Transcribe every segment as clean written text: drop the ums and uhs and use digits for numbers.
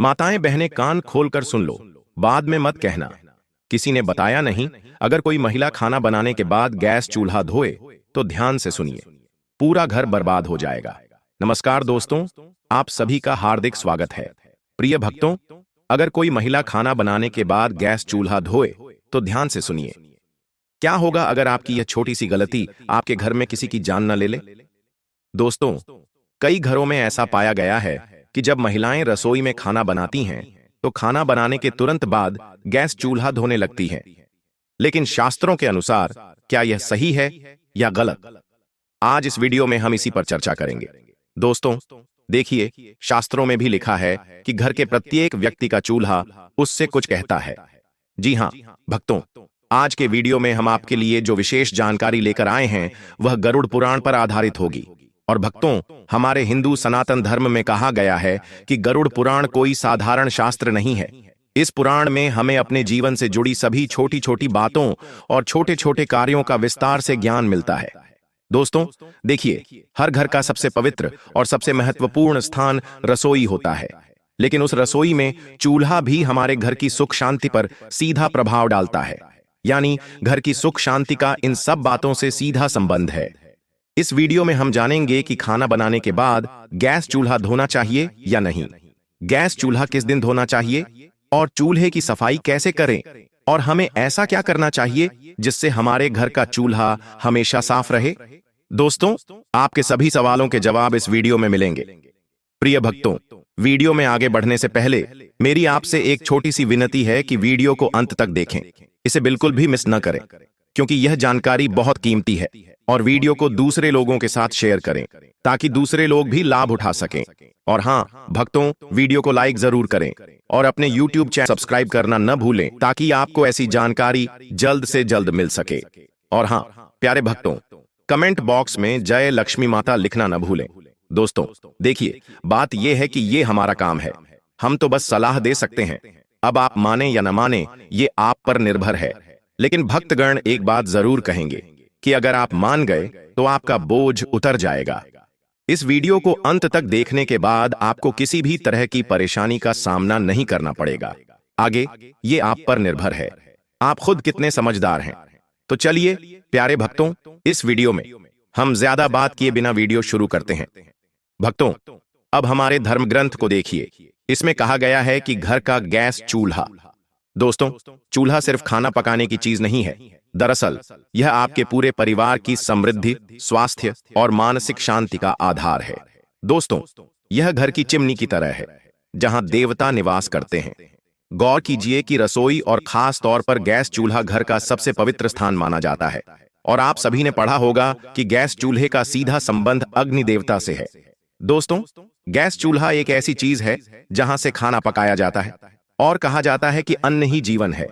माताएं बहनें कान खोलकर सुन लो, बाद में मत कहना किसी ने बताया नहीं। अगर कोई महिला खाना बनाने के बाद गैस चूल्हा धोए तो ध्यान से सुनिए, पूरा घर बर्बाद हो जाएगा। नमस्कार दोस्तों, आप सभी का हार्दिक स्वागत है। प्रिय भक्तों, अगर कोई महिला खाना बनाने के बाद गैस चूल्हा धोए तो ध्यान से सुनिए। क्या होगा अगर आपकी यह छोटी सी गलती आपके घर में किसी की जान न ले ले? दोस्तों, कई घरों में ऐसा पाया गया है कि जब महिलाएं रसोई में खाना बनाती हैं तो खाना बनाने के तुरंत बाद गैस चूल्हा धोने लगती हैं। लेकिन शास्त्रों के अनुसार क्या यह सही है या गलत? आज इस वीडियो में हम इसी पर चर्चा करेंगे। दोस्तों, देखिए, शास्त्रों में भी लिखा है कि घर के प्रत्येक व्यक्ति का चूल्हा उससे कुछ कहता है। जी हां भक्तों, आज के वीडियो में हम आपके लिए जो विशेष जानकारी लेकर आए हैं वह गरुड़ पुराण पर आधारित होगी। और भक्तों, हमारे हिंदू सनातन धर्म में कहा गया है कि गरुड़ पुराण कोई साधारण शास्त्र नहीं है। इस पुराण में हमें अपने जीवन से जुड़ी सभी छोटी छोटी बातों और छोटे छोटे कार्यों का विस्तार से ज्ञान मिलता है। दोस्तों, देखिए, हर घर का सबसे पवित्र और सबसे महत्वपूर्ण स्थान रसोई होता है। लेकिन उस रसोई में चूल्हा भी हमारे घर की सुख शांति पर सीधा प्रभाव डालता है। यानी घर की सुख शांति का इन सब बातों से सीधा संबंध है। इस वीडियो में हम जानेंगे कि खाना बनाने के बाद गैस चूल्हा धोना चाहिए या नहीं, गैस चूल्हा किस दिन धोना चाहिए, और चूल्हे की सफाई कैसे करें, और हमें ऐसा क्या करना चाहिए जिससे हमारे घर का चूल्हा हमेशा साफ रहे। दोस्तों, आपके सभी सवालों के जवाब इस वीडियो में मिलेंगे। प्रिय भक्तों, वीडियो में आगे बढ़ने से पहले मेरी आपसे एक छोटी सी विनती है कि वीडियो को अंत तक देखें। इसे बिल्कुल भी मिस न करें, क्योंकि यह जानकारी बहुत कीमती है। और वीडियो को दूसरे लोगों के साथ शेयर करें ताकि दूसरे लोग भी लाभ उठा सकें। और हाँ भक्तों, वीडियो को लाइक जरूर करें और अपने YouTube चैनल सब्सक्राइब करना न भूलें ताकि आपको ऐसी जानकारी जल्द से जल्द मिल सके। और हाँ प्यारे भक्तों, कमेंट बॉक्स में जय लक्ष्मी माता लिखना न भूलें। दोस्तों, देखिए, बात यह है कि ये हमारा काम है, हम तो बस सलाह दे सकते हैं। अब आप माने या न माने ये आप पर निर्भर है। लेकिन भक्तगण एक बात जरूर कहेंगे कि अगर आप मान गए तो आपका बोझ उतर जाएगा। इस वीडियो को अंत तक देखने के बाद आपको किसी भी तरह की परेशानी का सामना नहीं करना पड़ेगा। आगे ये आप पर निर्भर है, आप खुद कितने समझदार हैं। तो चलिए प्यारे भक्तों, इस वीडियो में हम ज्यादा बात किए बिना वीडियो शुरू करते हैं। भक्तों, अब हमारे धर्म ग्रंथ को देखिए। इसमें कहा गया है कि घर का गैस चूल्हा। दोस्तों, चूल्हा सिर्फ खाना पकाने की चीज नहीं है। दरअसल यह आपके पूरे परिवार की समृद्धि, स्वास्थ्य और मानसिक शांति का आधार है। दोस्तों, यह घर की चिमनी की तरह है जहां देवता निवास करते हैं। गौर कीजिए कि रसोई और खास तौर पर गैस चूल्हा घर का सबसे पवित्र स्थान माना जाता है। और आप सभी ने पढ़ा होगा कि गैस चूल्हे का सीधा संबंध अग्नि देवता से है। दोस्तों, गैस चूल्हा एक ऐसी चीज है जहां से खाना पकाया जाता है, और कहा जाता है कि अन्न ही जीवन है।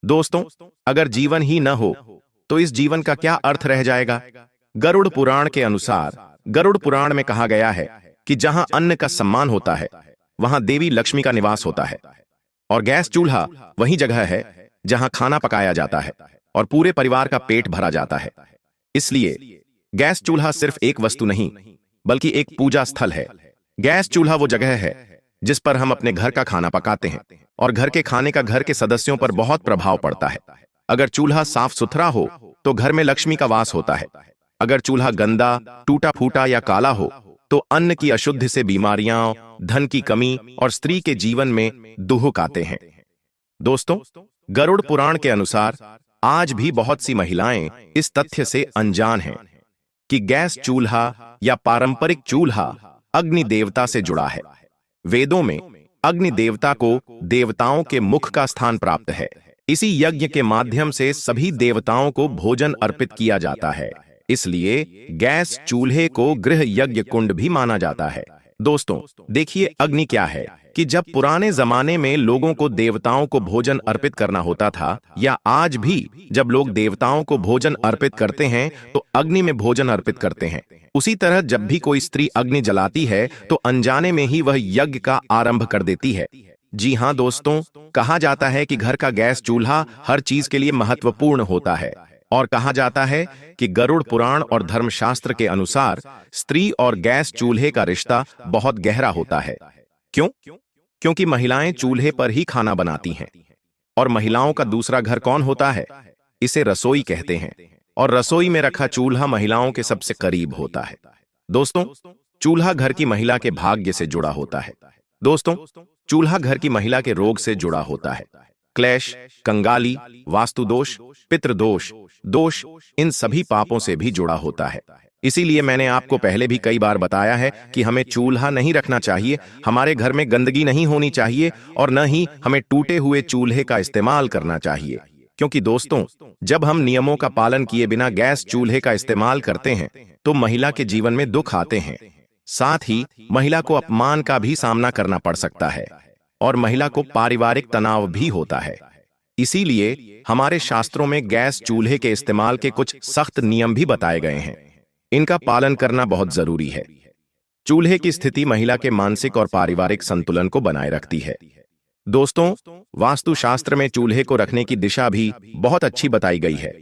दोस्तों, अगर जीवन ही न हो तो इस जीवन का क्या अर्थ रह जाएगा? गरुड़ पुराण के अनुसार, गरुड़ पुराण में कहा गया है कि जहां अन्न का सम्मान होता है वहां देवी लक्ष्मी का निवास होता है। और गैस चूल्हा वही जगह है जहां खाना पकाया जाता है और पूरे परिवार का पेट भरा जाता है। इसलिए गैस चूल्हा सिर्फ एक वस्तु नहीं बल्कि एक पूजा स्थल है। गैस चूल्हा वो जगह है जिस पर हम अपने घर का खाना पकाते हैं, और घर के खाने का घर के सदस्यों पर बहुत प्रभाव पड़ता है। अगर चूल्हा साफ सुथरा हो तो घर में लक्ष्मी का वास होता है। अगर चूल्हा गंदा, टूटा फूटा या काला हो तो अन्न की अशुद्धि से बीमारियां, धन की कमी और स्त्री के जीवन में दुहुक आते हैं। दोस्तों, गरुड़ पुराण के अनुसार आज भी बहुत सी महिलाएं इस तथ्य से अनजान हैं कि गैस चूल्हा या पारंपरिक चूल्हा अग्नि देवता से जुड़ा है। वेदों में अग्नि देवता को देवताओं के मुख का स्थान प्राप्त है। इसी यज्ञ के माध्यम से सभी देवताओं को भोजन अर्पित किया जाता है। इसलिए गैस चूल्हे को गृह यज्ञ कुंड भी माना जाता है। दोस्तों, देखिए, अग्नि क्या है कि जब पुराने जमाने में लोगों को देवताओं को भोजन अर्पित करना होता था, या आज भी जब लोग देवताओं को भोजन अर्पित करते हैं तो अग्नि में भोजन अर्पित करते हैं। उसी तरह जब भी कोई स्त्री अग्नि जलाती है तो अनजाने में ही वह यज्ञ का आरंभ कर देती है। जी हां दोस्तों, कहा जाता है कि घर का गैस चूल्हा हर चीज के लिए महत्वपूर्ण होता है। और कहा जाता है कि गरुड़ पुराण और धर्मशास्त्र के अनुसार स्त्री और गैस चूल्हे का रिश्ता बहुत गहरा होता है। क्यों? क्योंकि महिलाएं चूल्हे पर ही खाना बनाती हैं। और महिलाओं का दूसरा घर कौन होता है? इसे रसोई कहते हैं। और रसोई में रखा चूल्हा महिलाओं के सबसे करीब होता है। दोस्तों, चूल्हा घर की महिला के भाग्य से जुड़ा होता है। दोस्तों, चूल्हा घर की महिला के रोग से जुड़ा होता है। क्लेश, कंगाली, वास्तु दोष, पितृदोष, दोष, इन सभी पापों से भी जुड़ा होता है। इसीलिए मैंने आपको पहले भी कई बार बताया है कि हमें चूल्हा नहीं रखना चाहिए, हमारे घर में गंदगी नहीं होनी चाहिए और न ही हमें टूटे हुए चूल्हे का इस्तेमाल करना चाहिए। क्योंकि दोस्तों, जब हम नियमों का पालन किए बिना गैस चूल्हे का इस्तेमाल करते हैं तो महिला के जीवन में दुख आते हैं। साथ ही महिला को अपमान का भी सामना करना पड़ सकता है और महिला को पारिवारिक तनाव भी होता है। इसीलिए हमारे शास्त्रों में गैस चूल्हे के इस्तेमाल के कुछ सख्त नियम भी बताए गए हैं। इनका पालन करना बहुत जरूरी है। चूल्हे की स्थिति महिला के मानसिक और पारिवारिक संतुलन को बनाए रखती है। दोस्तों, वास्तुशास्त्र में चूल्हे को रखने की दिशा भी बहुत अच्छी बताई गई है।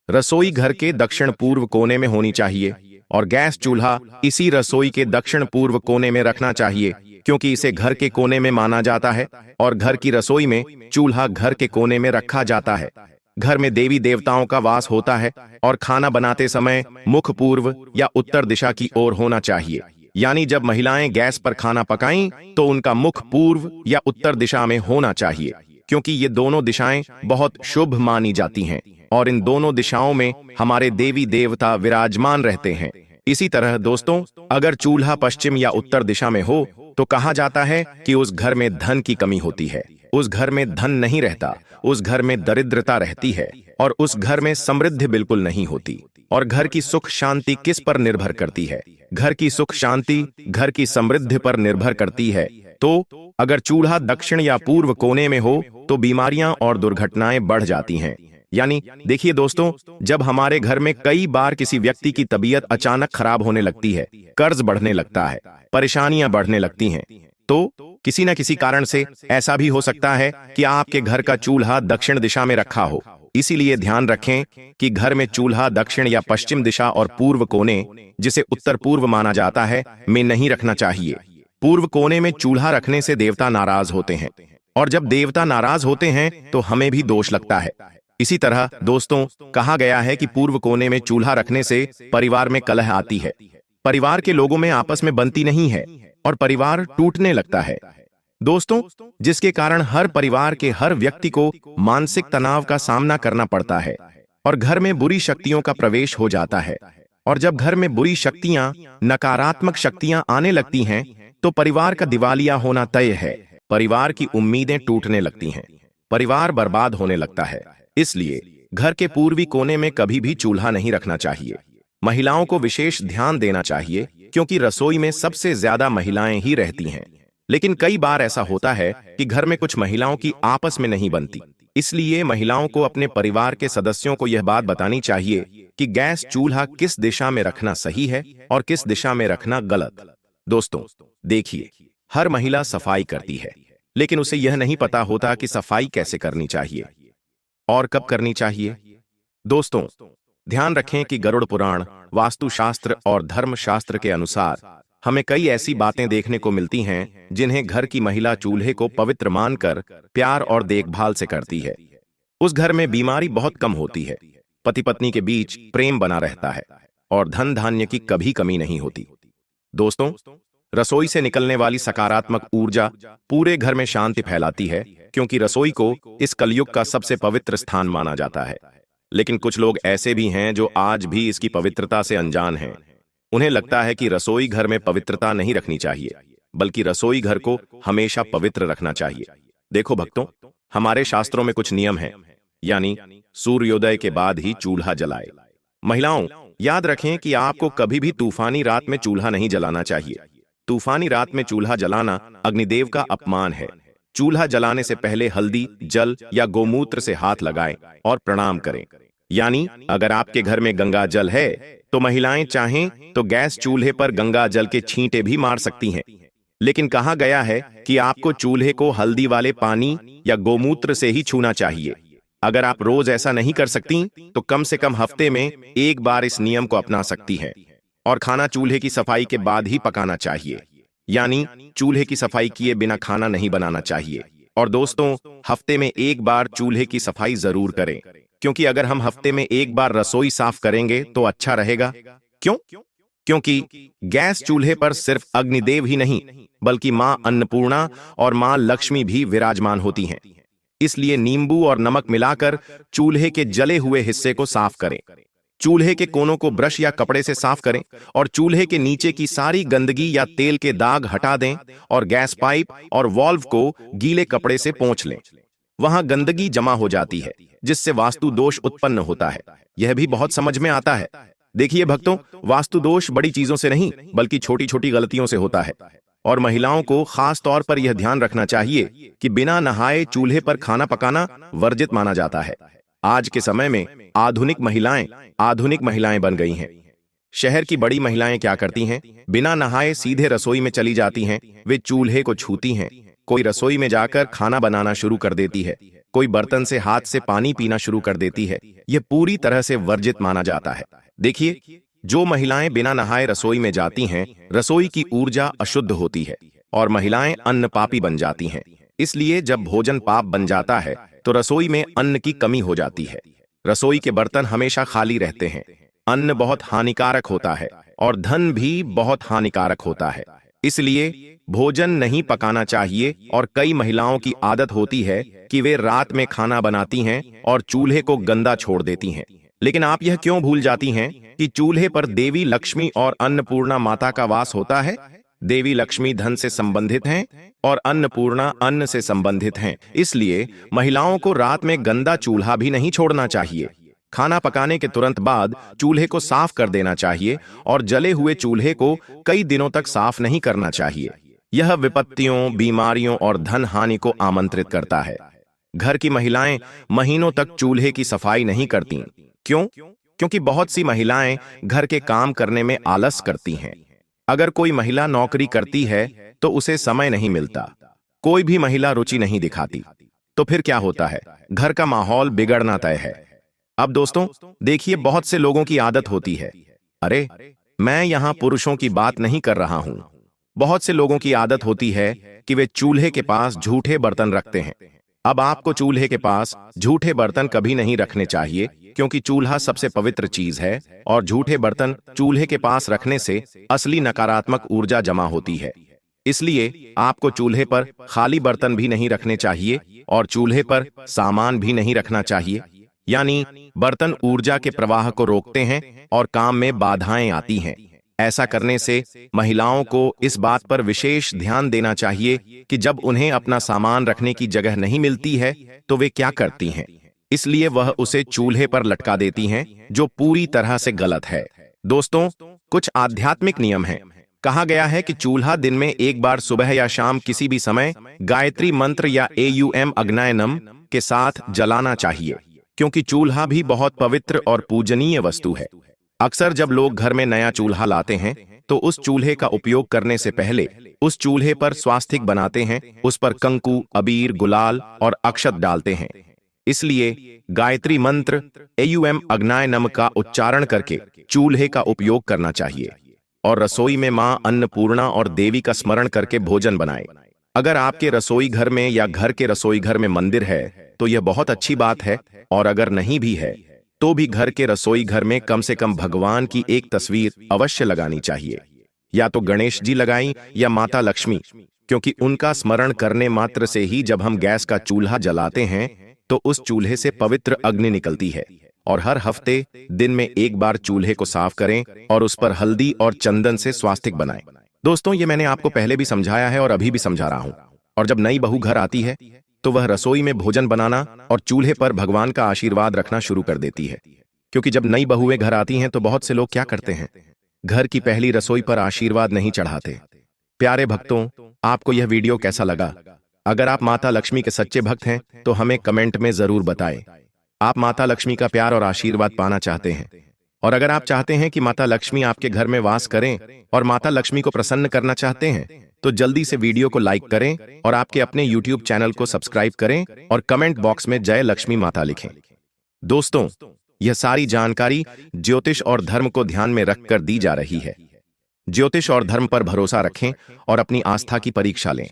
रसोई घर के दक्षिण पूर्व कोने में होनी चाहिए और गैस चूल्हा इसी रसोई के दक्षिण पूर्व कोने में रखना चाहिए, क्योंकि इसे घर के कोने में माना जाता है और घर की रसोई में चूल्हा घर के कोने में रखा जाता है। घर में देवी देवताओं का वास होता है और खाना बनाते समय मुख पूर्व या उत्तर दिशा की ओर होना चाहिए। यानी जब महिलाएं गैस पर खाना पकाएं तो उनका मुख पूर्व या उत्तर दिशा में होना चाहिए, क्योंकि ये दोनों दिशाएं बहुत शुभ मानी जाती हैं और इन दोनों दिशाओं में हमारे देवी देवता विराजमान रहते हैं। इसी तरह दोस्तों, अगर चूल्हा पश्चिम या उत्तर दिशा में हो तो कहा जाता है कि उस घर में धन की कमी होती है, उस घर में धन नहीं रहता, उस घर में दरिद्रता रहती है और उस घर में समृद्धि बिल्कुल नहीं होती। और घर की सुख शांति किस पर निर्भर करती है? घर की सुख शांति घर की समृद्धि पर निर्भर करती है। तो अगर चूल्हा दक्षिण या पूर्व कोने में हो तो बीमारियां और दुर्घटनाएं बढ़ जाती हैं। यानी देखिए दोस्तों, जब हमारे घर में कई बार किसी व्यक्ति की तबीयत अचानक खराब होने लगती है, कर्ज बढ़ने लगता है, परेशानियां बढ़ने लगती हैं, तो किसी न किसी कारण से ऐसा भी हो सकता है कि आपके घर का चूल्हा दक्षिण दिशा में रखा हो। इसीलिए ध्यान रखें कि घर में चूल्हा दक्षिण या पश्चिम दिशा और पूर्व कोने, जिसे उत्तर पूर्व माना जाता है, में नहीं रखना चाहिए। पूर्व कोने में चूल्हा रखने से देवता नाराज होते हैं और जब देवता नाराज होते हैं तो हमें भी दोष लगता है। इसी तरह दोस्तों, कहा गया है कि पूर्व कोने में चूल्हा रखने से परिवार में कलह आती है, परिवार के लोगों में आपस में बनती नहीं है और परिवार टूटने लगता है। दोस्तों, जिसके कारण हर परिवार के हर व्यक्ति को मानसिक तनाव का सामना करना पड़ता है और घर में बुरी शक्तियों का प्रवेश हो जाता है। और जब घर में बुरी शक्तियां, नकारात्मक शक्तियां आने लगती हैं तो परिवार का दिवालिया होना तय है। परिवार की उम्मीदें टूटने लगती हैं, परिवार बर्बाद होने लगता है। इसलिए घर के पूर्वी कोने में कभी भी चूल्हा नहीं रखना चाहिए। महिलाओं को विशेष ध्यान देना चाहिए, क्योंकि रसोई में सबसे ज्यादा महिलाएं ही रहती हैं। लेकिन कई बार ऐसा होता है कि घर में कुछ महिलाओं की आपस में नहीं बनती। इसलिए महिलाओं को अपने परिवार के सदस्यों को यह बात बतानी चाहिए कि गैस चूल्हा किस दिशा में रखना सही है और किस दिशा में रखना गलत। दोस्तों देखिए, हर महिला सफाई करती है, लेकिन उसे यह नहीं पता होता कि सफाई कैसे करनी चाहिए और कब करनी चाहिए। दोस्तों, ध्यान रखें कि गरुड़ पुराण, वास्तुशास्त्र और धर्मशास्त्र के अनुसार हमें कई ऐसी बातें देखने को मिलती हैं जिन्हें घर की महिला चूल्हे को पवित्र मानकर प्यार और देखभाल से करती है। उस घर में बीमारी बहुत कम होती है, पति पत्नी के बीच प्रेम बना रहता है और धन धान्य की कभी कमी नहीं होती। दोस्तों, रसोई से निकलने वाली सकारात्मक ऊर्जा पूरे घर में शांति फैलाती है, क्योंकि रसोई को इस कलयुग का सबसे पवित्र स्थान माना जाता है। लेकिन कुछ लोग ऐसे भी हैं जो आज भी इसकी पवित्रता से अनजान हैं। उन्हें लगता है कि रसोई घर में पवित्रता नहीं रखनी चाहिए, बल्कि रसोई घर को हमेशा पवित्र रखना चाहिए। देखो भक्तों, हमारे शास्त्रों में कुछ नियम हैं, यानी सूर्योदय के बाद ही चूल्हा जलाए। महिलाओं, याद रखें कि आपको कभी भी तूफानी रात में चूल्हा नहीं जलाना चाहिए। तूफानी रात में चूल्हा जलाना अग्निदेव का अपमान है। चूल्हा जलाने से पहले हल्दी, जल या गोमूत्र से हाथ लगाएं और प्रणाम करें। यानी अगर आपके घर में गंगा जल है तो महिलाएं चाहें तो गैस चूल्हे पर गंगा जल के छींटे भी मार सकती हैं। लेकिन कहा गया है कि आपको चूल्हे को हल्दी वाले पानी या गोमूत्र से ही छूना चाहिए। अगर आप रोज ऐसा नहीं कर सकती तो कम से कम हफ्ते में एक बार इस नियम को अपना सकती हैं। और खाना चूल्हे की सफाई के बाद ही पकाना चाहिए। यानी चूल्हे की सफाई किए बिना खाना नहीं बनाना चाहिए। और दोस्तों, हफ्ते में एक बार चूल्हे की सफाई जरूर करें, क्योंकि अगर हम हफ्ते में एक बार रसोई साफ करेंगे तो अच्छा रहेगा। क्यों? क्योंकि गैस चूल्हे पर सिर्फ अग्निदेव ही नहीं, बल्कि मां अन्नपूर्णा और मां लक्ष्मी भी विराजमान होती हैं। इसलिए नींबू और नमक मिलाकर चूल्हे के जले हुए हिस्से को साफ करें। चूल्हे के कोनों को ब्रश या कपड़े से साफ करें और चूल्हे के नीचे की सारी गंदगी या तेल के दाग हटा दें और गैस पाइप और वाल्व को गीले कपड़े से पोंछ लें। वहां गंदगी जमा हो जाती है, जिससे वास्तु दोष उत्पन्न होता है। यह भी बहुत समझ में आता है। देखिए भक्तों, वास्तु दोष बड़ी चीजों से नहीं, बल्कि छोटी छोटी गलतियों से होता है। और महिलाओं को खास तौर पर यह ध्यान रखना चाहिए कि बिना नहाए चूल्हे पर खाना पकाना वर्जित माना जाता है। आज के समय में आधुनिक महिलाएं बन गई हैं। शहर की बड़ी महिलाएं क्या करती हैं? बिना नहाए सीधे रसोई में चली जाती हैं। वे चूल्हे को छूती हैं, कोई रसोई में जाकर खाना बनाना शुरू कर देती है, कोई बर्तन से हाथ से पानी पीना शुरू कर देती है। यह पूरी तरह से वर्जित माना जाता है। देखिए, जो महिलाएं बिना नहाए रसोई में जाती हैं, रसोई की ऊर्जा अशुद्ध होती है और महिलाएं अन्न पापी बन जाती हैं। इसलिए जब भोजन पाप बन जाता है तो रसोई में अन्न की कमी हो जाती है। रसोई के बर्तन हमेशा खाली रहते हैं। अन्न बहुत हानिकारक होता है और धन भी बहुत हानिकारक होता है। इसलिए भोजन नहीं पकाना चाहिए। और कई महिलाओं की आदत होती है कि वे रात में खाना बनाती हैं और चूल्हे को गंदा छोड़ देती हैं। लेकिन आप यह क्यों भूल जाती हैं कि चूल्हे पर देवी लक्ष्मी और अन्नपूर्णा माता का वास होता है? देवी लक्ष्मी धन से संबंधित हैं और अन्नपूर्णा अन्न से संबंधित हैं। इसलिए महिलाओं को रात में गंदा चूल्हा भी नहीं छोड़ना चाहिए। खाना पकाने के तुरंत बाद चूल्हे को साफ कर देना चाहिए और जले हुए चूल्हे को कई दिनों तक साफ नहीं करना चाहिए। यह विपत्तियों, बीमारियों और धन हानि को आमंत्रित करता है। घर की महिलाएं महीनों तक चूल्हे की सफाई नहीं करती। क्यों? क्योंकि बहुत सी महिलाएं घर के काम करने में आलस करती हैं। अगर कोई महिला नौकरी करती है तो उसे समय नहीं मिलता। कोई भी महिला रुचि नहीं दिखाती, तो फिर क्या होता है? घर का माहौल बिगड़ना तय है। अब दोस्तों देखिए, बहुत से लोगों की आदत होती है, अरे मैं यहां पुरुषों की बात नहीं कर रहा हूं, बहुत से लोगों की आदत होती है कि वे चूल्हे के पास झूठे बर्तन रखते हैं। अब आपको चूल्हे के पास झूठे बर्तन कभी नहीं रखने चाहिए, क्योंकि चूल्हा सबसे पवित्र चीज है और झूठे बर्तन चूल्हे के पास रखने से असली नकारात्मक ऊर्जा जमा होती है। इसलिए आपको चूल्हे पर खाली बर्तन भी नहीं रखने चाहिए और चूल्हे पर सामान भी नहीं रखना चाहिए। यानी बर्तन ऊर्जा के प्रवाह को रोकते हैं और काम में बाधाएं आती हैं। ऐसा करने से महिलाओं को इस बात पर विशेष ध्यान देना चाहिए कि जब उन्हें अपना सामान रखने की जगह नहीं मिलती है तो वे क्या करती हैं। इसलिए वह उसे चूल्हे पर लटका देती हैं, जो पूरी तरह से गलत है। दोस्तों, कुछ आध्यात्मिक नियम हैं। कहा गया है कि चूल्हा दिन में एक बार सुबह या शाम किसी भी समय गायत्री मंत्र या AUM अग्नायनम के साथ जलाना चाहिए, क्योंकि चूल्हा भी बहुत पवित्र और पूजनीय वस्तु है। अक्सर जब लोग घर में नया चूल्हा लाते हैं तो उस चूल्हे का उपयोग करने से पहले उस चूल्हे पर स्वास्तिक बनाते हैं, उस पर कंकु, अबीर, गुलाल और अक्षत डालते हैं। इसलिए गायत्री मंत्र AUM अग्नायनम का उच्चारण करके चूल्हे का उपयोग करना चाहिए और रसोई में मां अन्नपूर्णा और देवी का स्मरण करके भोजन बनाएं। अगर आपके रसोई घर में या घर के रसोई घर में मंदिर है तो यह बहुत अच्छी बात है, और अगर नहीं भी है तो भी घर के रसोई घर में कम से कम भगवान की एक तस्वीर अवश्य लगानी चाहिए। या तो गणेश जी लगाएं या माता लक्ष्मी, क्योंकि उनका स्मरण करने मात्र से ही जब हम गैस का चूल्हा जलाते हैं तो उस चूल्हे से पवित्र अग्नि निकलती है। और हर हफ्ते दिन में एक बार चूल्हे को साफ करें और उस पर हल्दी और चंदन से स्वास्तिक बनाएं। दोस्तों, ये मैंने आपको पहले भी समझाया है और अभी भी समझा रहा हूं। और जब नई बहू घर आती है तो वह रसोई में भोजन बनाना और चूल्हे पर भगवान का आशीर्वाद रखना शुरू कर देती है। क्योंकि जब नई बहुएं घर आती हैं तो बहुत से लोग क्या करते हैं, घर की पहली रसोई पर आशीर्वाद नहीं चढ़ाते। प्यारे भक्तों, आपको यह वीडियो कैसा लगा? अगर आप माता लक्ष्मी के सच्चे भक्त हैं तो हमें कमेंट में जरूर बताएं। आप माता लक्ष्मी का प्यार और आशीर्वाद पाना चाहते हैं, और अगर आप चाहते हैं कि माता लक्ष्मी आपके घर में वास करें और माता लक्ष्मी को प्रसन्न करना चाहते हैं तो जल्दी से वीडियो को लाइक करें और आपके अपने YouTube चैनल को सब्सक्राइब करें और कमेंट बॉक्स में जय लक्ष्मी माता लिखें। दोस्तों, यह सारी जानकारी ज्योतिष और धर्म को ध्यान में रखकर दी जा रही है। ज्योतिष और धर्म पर भरोसा रखें और अपनी आस्था की परीक्षा लें।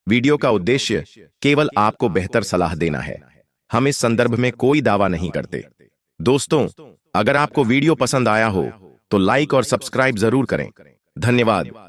वीडियो का उद्देश्य केवल आपको बेहतर सलाह देना है। हम इस संदर्भ में कोई दावा नहीं करते। दोस्तों, अगर आपको वीडियो पसंद आया हो तो लाइक और सब्सक्राइब जरूर करें। धन्यवाद।